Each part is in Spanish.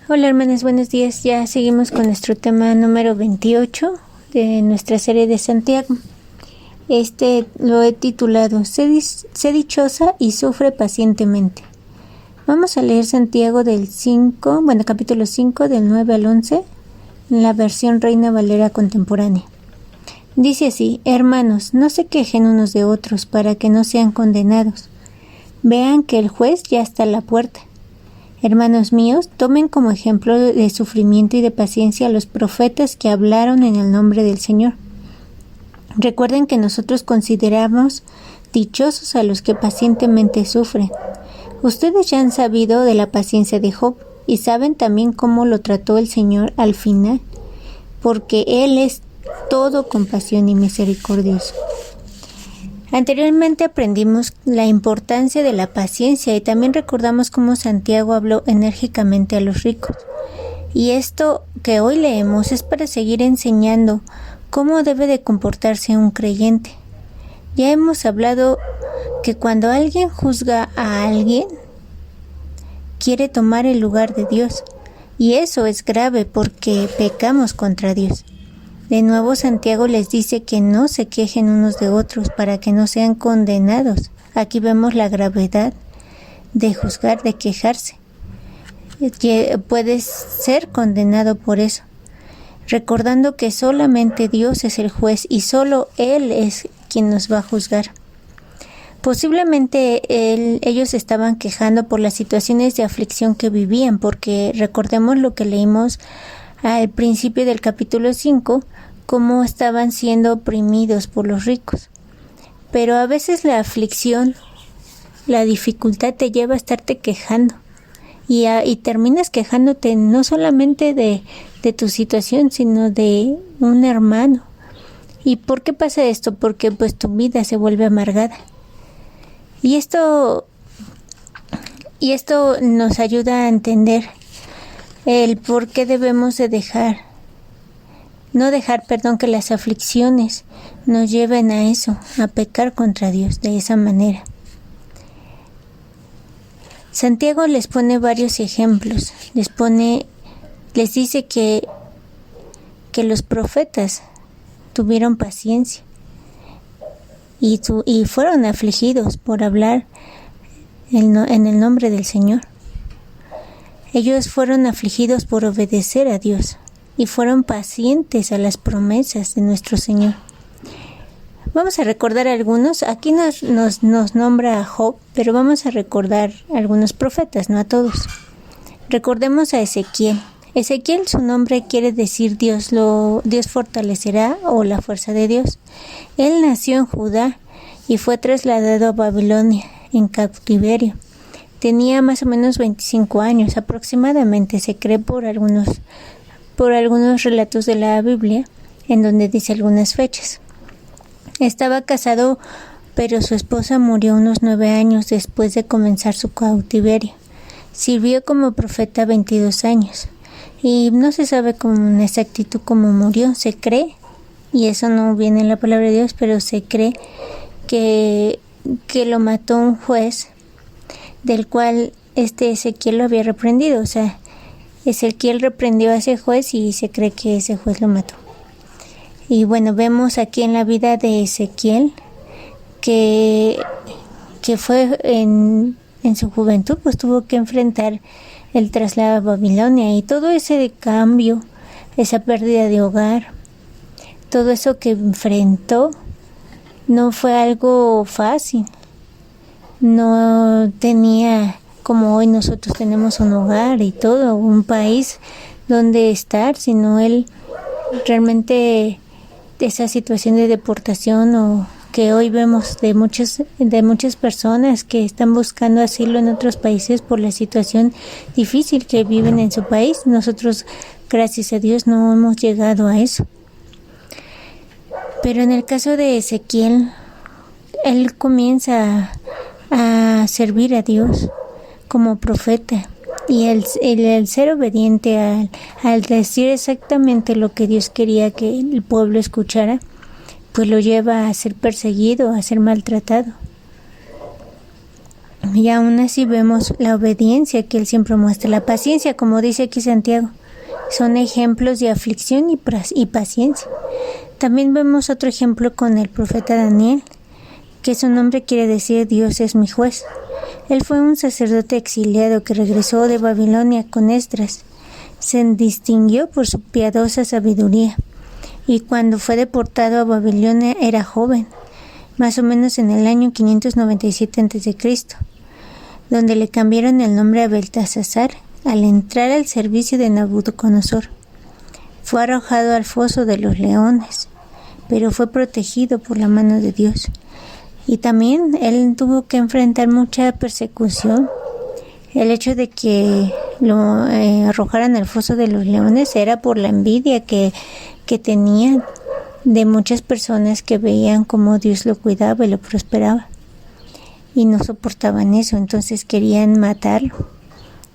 Hola hermanas, buenos días. Ya seguimos con nuestro tema número 28 de nuestra serie de Santiago. Lo he titulado Sé dichosa y sufre pacientemente. Vamos a leer Santiago capítulo 5 del 9 al 11 en la versión Reina Valera contemporánea. Dice así: Hermanos, no se quejen unos de otros para que no sean condenados. Vean que el juez ya está a la puerta. Hermanos míos, tomen como ejemplo de sufrimiento y de paciencia a los profetas que hablaron en el nombre del Señor. Recuerden que nosotros consideramos dichosos a los que pacientemente sufren. Ustedes ya han sabido de la paciencia de Job y saben también cómo lo trató el Señor al final, porque Él es todo compasión y misericordioso. Anteriormente aprendimos la importancia de la paciencia y también recordamos cómo Santiago habló enérgicamente a los ricos. Y esto que hoy leemos es para seguir enseñando cómo debe de comportarse un creyente. Ya hemos hablado que cuando alguien juzga a alguien, quiere tomar el lugar de Dios. Y eso es grave porque pecamos contra Dios. De nuevo, Santiago les dice que no se quejen unos de otros para que no sean condenados. Aquí vemos la gravedad de juzgar, de quejarse. Puedes ser condenado por eso. Recordando que solamente Dios es el juez y solo Él es quien nos va a juzgar. Posiblemente ellos estaban quejando por las situaciones de aflicción que vivían, porque recordemos lo que leímos al principio del capítulo 5, cómo estaban siendo oprimidos por los ricos. Pero a veces la aflicción, la dificultad te lleva a estarte quejando y terminas quejándote no solamente de tu situación, sino de un hermano. ¿Y por qué pasa esto? Porque pues tu vida se vuelve amargada. Y esto nos ayuda a entender el por qué debemos de no dejar que las aflicciones nos lleven a eso, a pecar contra Dios de esa manera. Santiago les pone varios ejemplos, les dice que los profetas tuvieron paciencia y fueron afligidos por hablar en el nombre del Señor. Ellos fueron afligidos por obedecer a Dios y fueron pacientes a las promesas de nuestro Señor. Vamos a recordar algunos. Aquí nos nombra a Job, pero vamos a recordar a algunos profetas, no a todos. Recordemos a Ezequiel. Ezequiel, su nombre quiere decir Dios fortalecerá o la fuerza de Dios. Él nació en Judá y fue trasladado a Babilonia en cautiverio. Tenía más o menos 25 años aproximadamente, se cree por algunos relatos de la Biblia, en donde dice algunas fechas. Estaba casado, pero su esposa murió unos 9 años después de comenzar su cautiverio. Sirvió como profeta 22 años, y no se sabe con exactitud cómo murió. Se cree, y eso no viene en la palabra de Dios, pero se cree que lo mató un juez del cual Ezequiel lo había reprendido. O sea, Ezequiel reprendió a ese juez y se cree que ese juez lo mató. Y bueno, vemos aquí en la vida de Ezequiel que fue en su juventud, pues tuvo que enfrentar el traslado a Babilonia y todo ese cambio, esa pérdida de hogar, todo eso que enfrentó no fue algo fácil. No tenía como hoy nosotros tenemos un hogar y todo, un país donde estar, sino él realmente esa situación de deportación o que hoy vemos de muchas personas que están buscando asilo en otros países por la situación difícil que viven en su país. Nosotros, gracias a Dios, no hemos llegado a eso. Pero en el caso de Ezequiel, él comienza a servir a Dios como profeta y el ser obediente al decir exactamente lo que Dios quería que el pueblo escuchara, pues lo lleva a ser perseguido, a ser maltratado. Y aún así vemos la obediencia que él siempre muestra, la paciencia, como dice aquí Santiago. Son ejemplos de aflicción y paciencia. También vemos otro ejemplo con el profeta Daniel, que su nombre quiere decir Dios es mi juez. Él fue un sacerdote exiliado que regresó de Babilonia con Esdras. Se distinguió por su piadosa sabiduría y cuando fue deportado a Babilonia era joven, más o menos en el año 597 a.C., donde le cambiaron el nombre a Beltasazar al entrar al servicio de Nabucodonosor. Fue arrojado al foso de los leones, pero fue protegido por la mano de Dios. Y también él tuvo que enfrentar mucha persecución. El hecho de que lo arrojaran al foso de los leones era por la envidia que tenía de muchas personas que veían cómo Dios lo cuidaba y lo prosperaba. Y no soportaban eso, entonces querían matarlo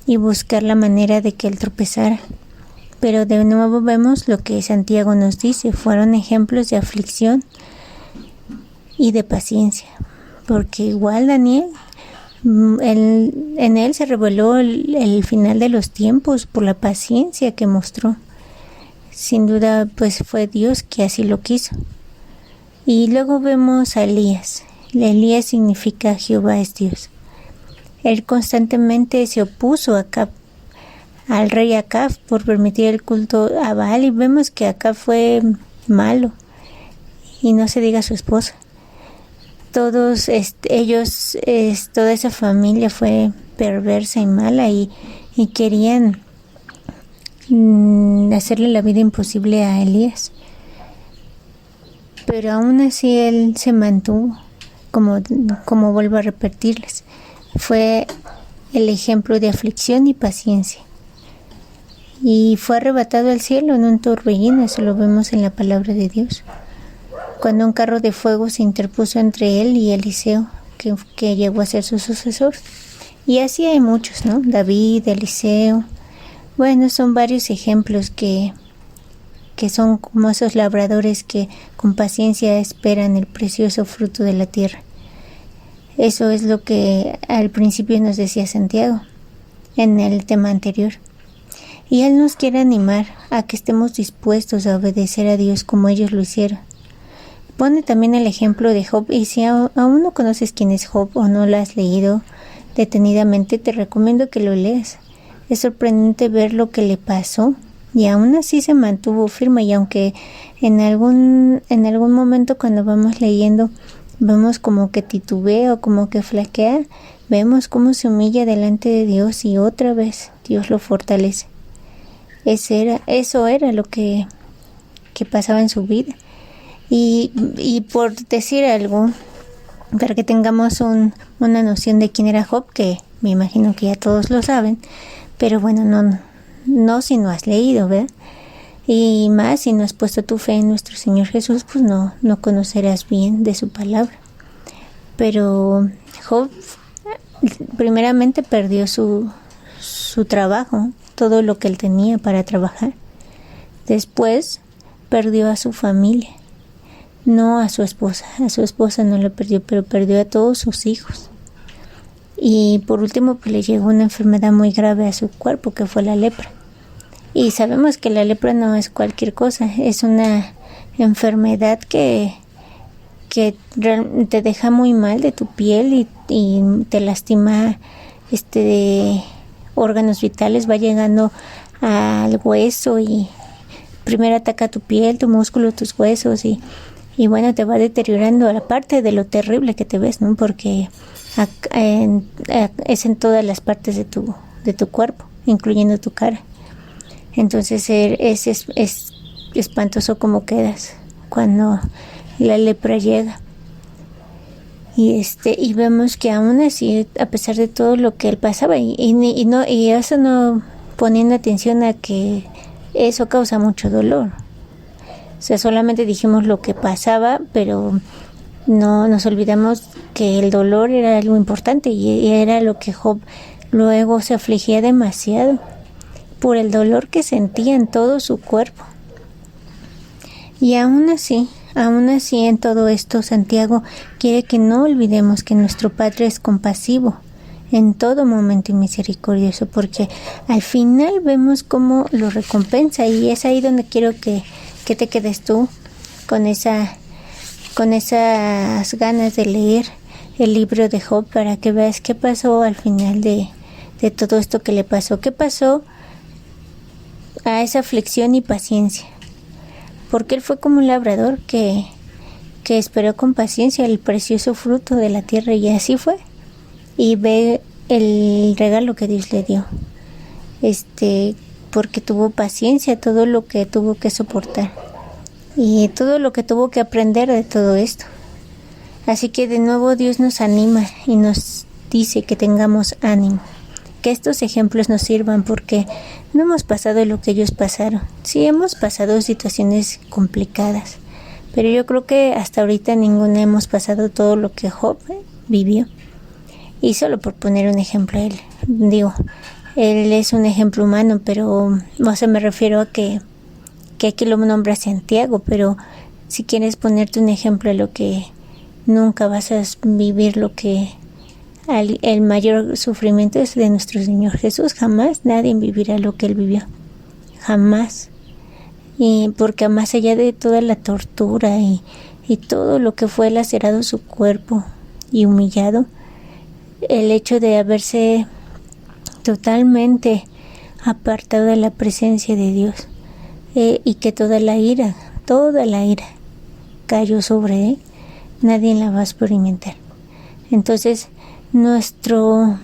y buscar la manera de que él tropezara. Pero de nuevo vemos lo que Santiago nos dice, fueron ejemplos de aflicción y de paciencia, porque igual Daniel, en él se reveló el final de los tiempos por la paciencia que mostró. Sin duda, pues fue Dios que así lo quiso. Y luego vemos a Elías. Elías significa Jehová es Dios. Él constantemente se opuso al rey Acab por permitir el culto a Baal, y vemos que Acab fue malo, y no se diga su esposa. Todos ellos, toda esa familia fue perversa y mala y querían hacerle la vida imposible a Elías. Pero aún así él se mantuvo, como vuelvo a repetirles. Fue el ejemplo de aflicción y paciencia. Y fue arrebatado al cielo en un torbellino, eso lo vemos en la palabra de Dios. Cuando un carro de fuego se interpuso entre él y Eliseo, que llegó a ser su sucesor. Y así hay muchos, ¿no? David, Eliseo. Bueno, son varios ejemplos que son como esos labradores que con paciencia esperan el precioso fruto de la tierra. Eso es lo que al principio nos decía Santiago en el tema anterior. Y él nos quiere animar a que estemos dispuestos a obedecer a Dios como ellos lo hicieron. Pone también el ejemplo de Job, y si aún no conoces quién es Job o no lo has leído detenidamente, te recomiendo que lo leas. Es sorprendente ver lo que le pasó y aún así se mantuvo firme, y aunque en algún momento cuando vamos leyendo vemos como que titubea o como que flaquea, vemos cómo se humilla delante de Dios y otra vez Dios lo fortalece. Eso era lo que pasaba en su vida. Y por decir algo, para que tengamos una noción de quién era Job, que me imagino que ya todos lo saben, pero bueno, no si no has leído, ¿verdad? Y más si no has puesto tu fe en nuestro Señor Jesús, pues no conocerás bien de su palabra. Pero Job primeramente perdió su trabajo, todo lo que él tenía para trabajar. Después perdió a su familia. No a su esposa no la perdió, pero perdió a todos sus hijos. Y por último, pues le llegó una enfermedad muy grave a su cuerpo, que fue la lepra. Y sabemos que la lepra no es cualquier cosa, es una enfermedad que te deja muy mal de tu piel y te lastima de órganos vitales, va llegando al hueso y primero ataca tu piel, tu músculo, tus huesos y bueno, te va deteriorando, aparte de lo terrible que te ves, ¿no? Porque es en todas las partes de tu cuerpo, incluyendo tu cara. Entonces es espantoso cómo quedas cuando la lepra llega. Y vemos que aún así, a pesar de todo lo que él pasaba, y eso no poniendo atención a que eso causa mucho dolor. O sea, solamente dijimos lo que pasaba, pero no nos olvidamos que el dolor era algo importante y era lo que Job luego se afligía demasiado por el dolor que sentía en todo su cuerpo. Y aún así en todo esto, Santiago quiere que no olvidemos que nuestro Padre es compasivo en todo momento y misericordioso, porque al final vemos cómo lo recompensa, y es ahí donde quiero que te quedes tú con esas ganas de leer el libro de Job, para que veas qué pasó al final de todo esto que le pasó, qué pasó a esa aflicción y paciencia, porque él fue como un labrador que esperó con paciencia el precioso fruto de la tierra, y así fue. Y ve el regalo que Dios le dio, porque tuvo paciencia, todo lo que tuvo que soportar y todo lo que tuvo que aprender de todo esto. Así que de nuevo Dios nos anima y nos dice que tengamos ánimo, que estos ejemplos nos sirvan, porque no hemos pasado lo que ellos pasaron. Sí, hemos pasado situaciones complicadas, pero yo creo que hasta ahorita ninguno hemos pasado todo lo que Job vivió. Y solo por poner un ejemplo, él es un ejemplo humano, pero me refiero a que aquí lo nombra Santiago, pero si quieres ponerte un ejemplo de lo que nunca vas a vivir, lo que el mayor sufrimiento es de nuestro Señor Jesús. Jamás nadie vivirá lo que Él vivió, jamás. Y porque más allá de toda la tortura y todo lo que fue lacerado su cuerpo y humillado, el hecho de haberse totalmente apartado de la presencia de Dios, y que toda la ira cayó sobre él, nadie la va a experimentar. Entonces nuestro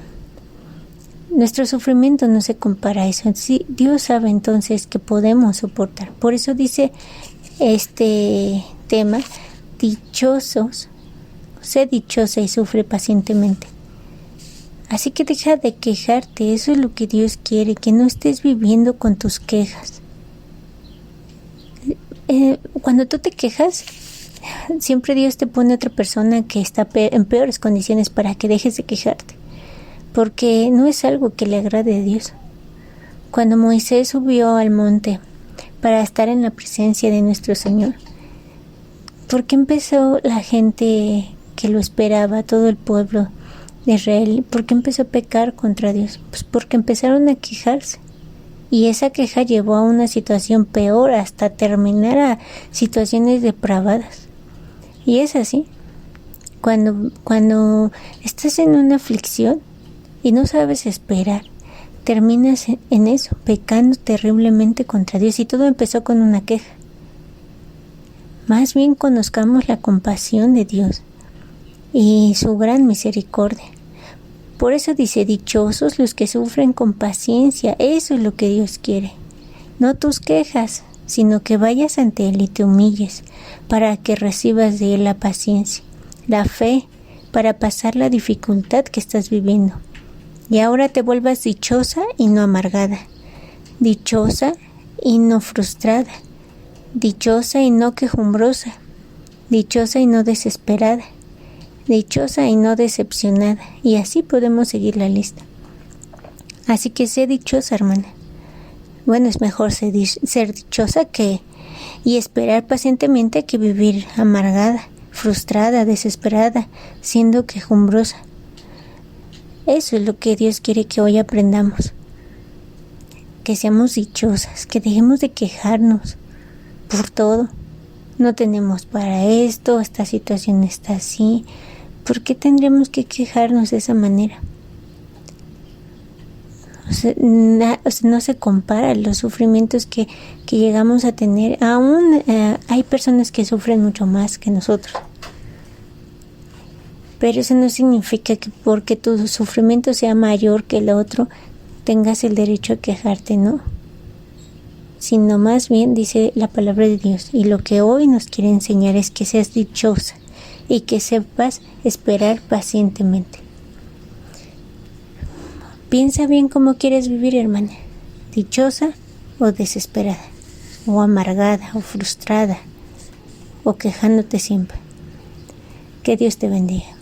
sufrimiento no se compara a eso. Sí, Dios sabe entonces que podemos soportar. Por eso dice este tema: dichosos, sé dichosa y sufre pacientemente. Así que deja de quejarte, eso es lo que Dios quiere, que no estés viviendo con tus quejas. Cuando tú te quejas, siempre Dios te pone otra persona que está en peores condiciones para que dejes de quejarte, porque no es algo que le agrade a Dios. Cuando Moisés subió al monte para estar en la presencia de nuestro Señor, ¿por qué empezó la gente que lo esperaba, todo el pueblo de Israel? ¿Por qué empezó a pecar contra Dios? Pues porque empezaron a quejarse. Y esa queja llevó a una situación peor, hasta terminar a situaciones depravadas. Y es así. Cuando estás en una aflicción y no sabes esperar, terminas en eso, pecando terriblemente contra Dios. Y todo empezó con una queja. Más bien conozcamos la compasión de Dios y su gran misericordia. Por eso dice: dichosos los que sufren con paciencia. Eso es lo que Dios quiere. No tus quejas, sino que vayas ante Él y te humilles para que recibas de Él la paciencia, la fe para pasar la dificultad que estás viviendo. Y ahora te vuelvas dichosa y no amargada, dichosa y no frustrada, dichosa y no quejumbrosa, dichosa y no desesperada, dichosa y no decepcionada. Y así podemos seguir la lista. Así que sé dichosa, hermana. Bueno, es mejor ser dichosa y esperar pacientemente que vivir amargada, frustrada, desesperada, siendo quejumbrosa. Eso es lo que Dios quiere que hoy aprendamos. Que seamos dichosas, que dejemos de quejarnos por todo. No tenemos para esto, esta situación está así. ¿Por qué tendríamos que quejarnos de esa manera? No se compara los sufrimientos que llegamos a tener. Aún hay personas que sufren mucho más que nosotros. Pero eso no significa que porque tu sufrimiento sea mayor que el otro, tengas el derecho a quejarte, ¿no? Sino más bien dice la palabra de Dios. Y lo que hoy nos quiere enseñar es que seas dichosa y que sepas esperar pacientemente. Piensa bien cómo quieres vivir, hermana. Dichosa o desesperada, o amargada, o frustrada, o quejándote siempre. Que Dios te bendiga.